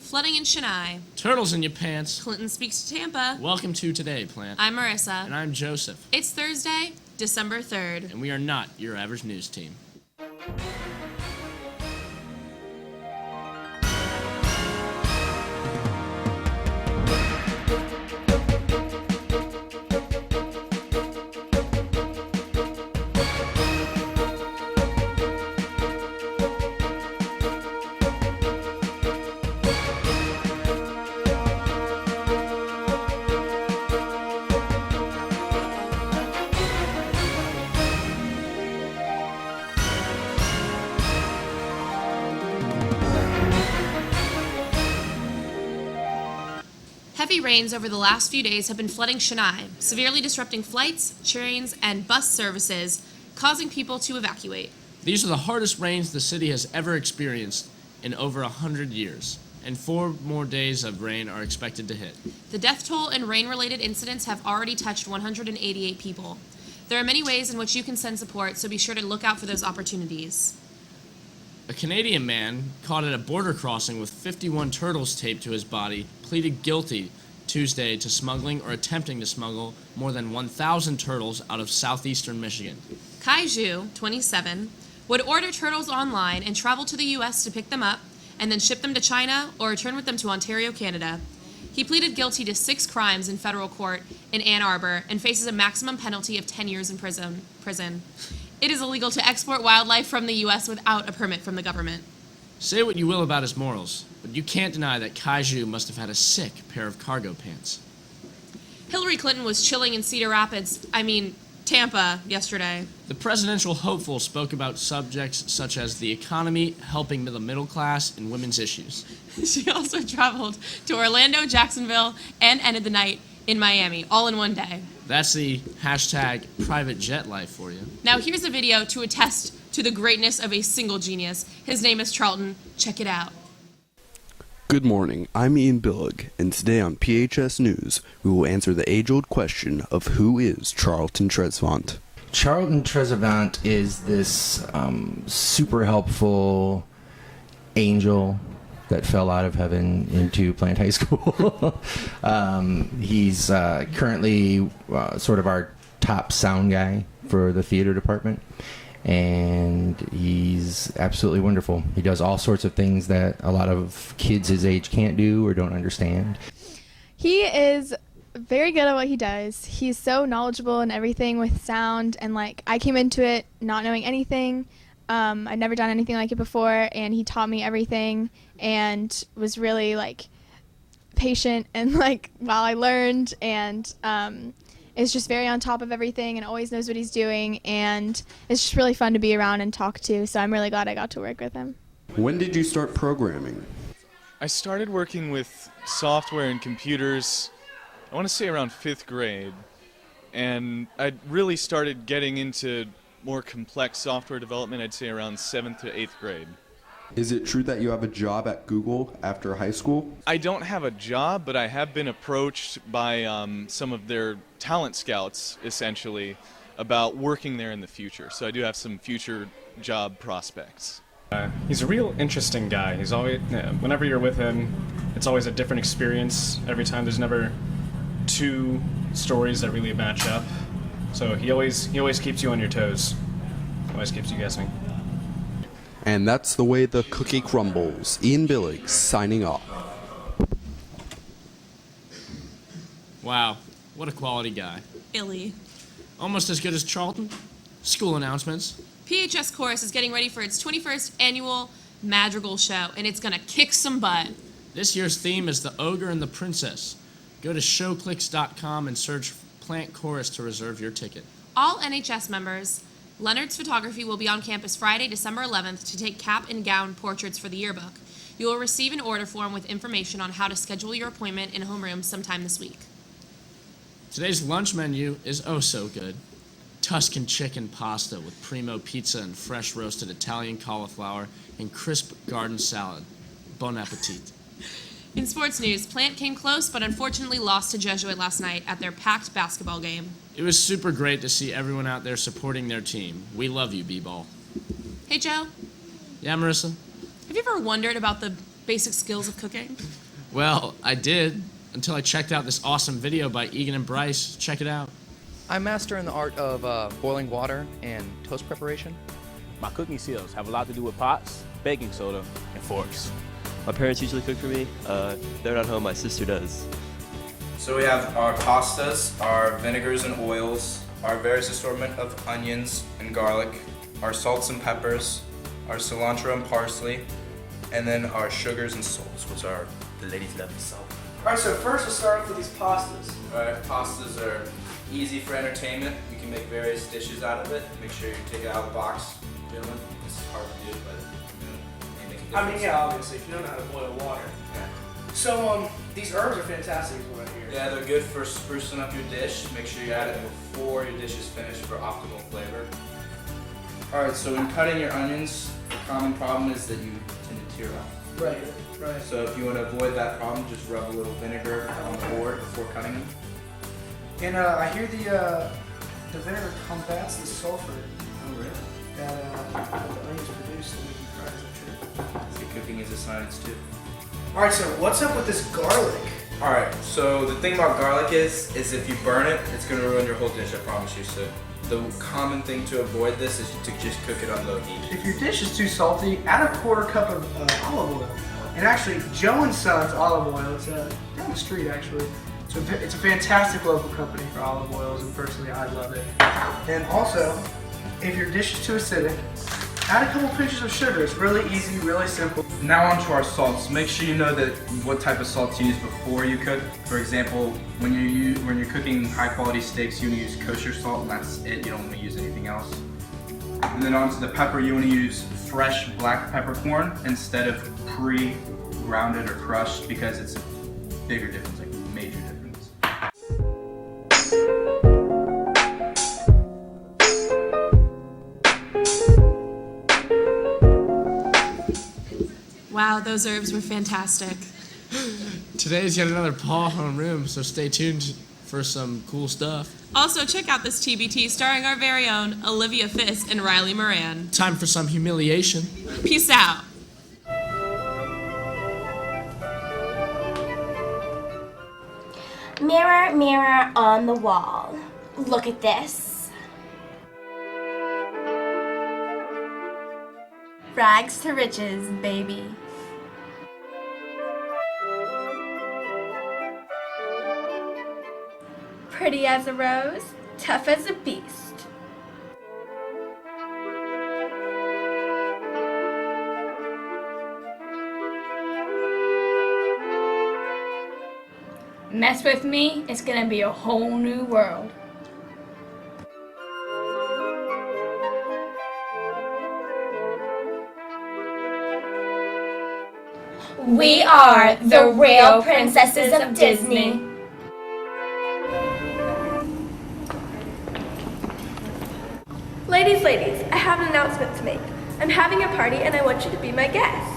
Flooding in Chennai. Turtles in your pants. Clinton speaks to Tampa. Welcome to Today, Plant. I'm Marissa. And I'm Joseph. It's Thursday, December 3rd. And we are not your average news team. Heavy rains over the last few days have been flooding Chennai, severely disrupting flights, trains, and bus services, causing people to evacuate. These are the hardest rains the city has ever experienced in over 100 years, and 4 more days of rain are expected to hit. The death toll in rain-related incidents have already touched 188 people. There are many ways in which you can send support, so be sure to look out for those opportunities. A Canadian man caught at a border crossing with 51 turtles taped to his body pleaded guilty Tuesday to smuggling or attempting to smuggle more than 1,000 turtles out of southeastern Michigan. Kai Zhu, 27, would order turtles online and travel to the U.S. to pick them up and then ship them to China or return with them to Ontario, Canada. He pleaded guilty to 6 crimes in federal court in Ann Arbor and faces a maximum penalty of 10 years in prison. It is illegal to export wildlife from the U.S. without a permit from the government. Say what you will about his morals, but you can't deny that Kai Zhu must have had a sick pair of cargo pants. Hillary Clinton was chilling in Tampa, yesterday. The presidential hopeful spoke about subjects such as the economy, helping the middle class, and women's issues. She also traveled to Orlando, Jacksonville, and ended the night in Miami, all in one day. That's the hashtag private jet life for you. Now here's a video to attest to the greatness of a single genius. His name is Charlton. Check it out. Good morning, I'm Ian Billig, and today on PHS News, we will answer the age-old question of who is Charlton Tresvant. Charlton Tresvant is this super helpful angel that fell out of heaven into Plant High School. He's currently sort of our top sound guy for the theater department, and he's absolutely wonderful. He does all sorts of things that a lot of kids his age can't do or don't understand. He is very good at what he does. He's so knowledgeable in everything with sound, and I came into it not knowing anything. I'd never done anything like it before, and he taught me everything and was really patient and while I learned, and is just very on top of everything and always knows what he's doing, and it's just really fun to be around and talk to, so I'm really glad I got to work with him. When did you start programming? I started working with software and computers, I want to say around 5th grade, and I really started getting into more complex software development, I'd say around 7th to 8th grade. Is it true that you have a job at Google after high school? I don't have a job, but I have been approached by some of their talent scouts, essentially, about working there in the future. So I do have some future job prospects. He's a real interesting guy. He's always, whenever you're with him, it's always a different experience. Every time there's never 2 stories that really match up. So he always keeps you on your toes. Always keeps you guessing. And that's the way the cookie crumbles. Ian Billig signing off. Wow, what a quality guy. Illy. Almost as good as Charlton. School announcements. PHS Chorus is getting ready for its 21st annual Madrigal Show, and it's gonna kick some butt. This year's theme is the Ogre and the Princess. Go to showclix.com and search Plant Chorus to reserve your ticket. All NHS members, Leonard's Photography will be on campus Friday, December 11th to take cap and gown portraits for the yearbook. You will receive an order form with information on how to schedule your appointment in homeroom sometime this week. Today's lunch menu is oh so good. Tuscan chicken pasta with primo pizza and fresh roasted Italian cauliflower and crisp garden salad. Bon appetit. In sports news, Plant came close but unfortunately lost to Jesuit last night at their packed basketball game. It was super great to see everyone out there supporting their team. We love you, B-Ball. Hey, Joe. Yeah, Marissa? Have you ever wondered about the basic skills of cooking? Well, I did until I checked out this awesome video by Egan and Bryce. Check it out. I'm master in the art of boiling water and toast preparation. My cooking skills have a lot to do with pots, baking soda, and forks. My parents usually cook for me. They're not home, my sister does. So we have our pastas, our vinegars and oils, our various assortment of onions and garlic, our salts and peppers, our cilantro and parsley, and then our sugars and salts, which are the ladies love the salt. Alright, so first we'll start off with these pastas. Alright, pastas are easy for entertainment. You can make various dishes out of it. Make sure you take it out of the box, gentlemen. This is hard to do, but you make a difference. I mean, yeah, obviously, if you don't know how to boil water. Yeah. So, these herbs are fantastic, is what I hear. Yeah, they're good for sprucing up your dish. Make sure you add it before your dish is finished for optimal flavor. Alright, so when cutting your onions, the common problem is that you tend to tear up. Right, right. So if you want to avoid that problem, just rub a little vinegar on the board before cutting them. And I hear the vinegar combats the sulfur Oh, really? that the onions produce that make you fry, is that true? So cooking is a science too. Alright, so what's up with this garlic? Alright, so the thing about garlic is if you burn it, it's going to ruin your whole dish, I promise you. So the common thing to avoid this is to just cook it on low heat. If your dish is too salty, add a quarter cup of olive oil. And actually, Joe and Son's olive oil, it's down the street actually. So it's a fantastic local company for olive oils, and personally I love it. And also, if your dish is too acidic, add a couple pinches of sugar. It's really easy, really simple. Now on to our salts. Make sure you know that what type of salt to use before you cook. For example, when you're cooking high quality steaks, you want to use kosher salt, and that's it. You don't want to use anything else. And then onto the pepper, you want to use fresh black peppercorn instead of pre-grounded or crushed, because it's a bigger difference, like a major difference. Wow, those herbs were fantastic. Today's yet another Paul homeroom, so stay tuned for some cool stuff. Also, check out this TBT starring our very own Olivia Fisk and Riley Moran. Time for some humiliation. Peace out. Mirror, mirror on the wall. Look at this. Rags to riches, baby. Pretty as a rose, tough as a beast. Mess with me, it's gonna be a whole new world. We are the real princesses of Disney. Ladies, I have an announcement to make. I'm having a party and I want you to be my guest.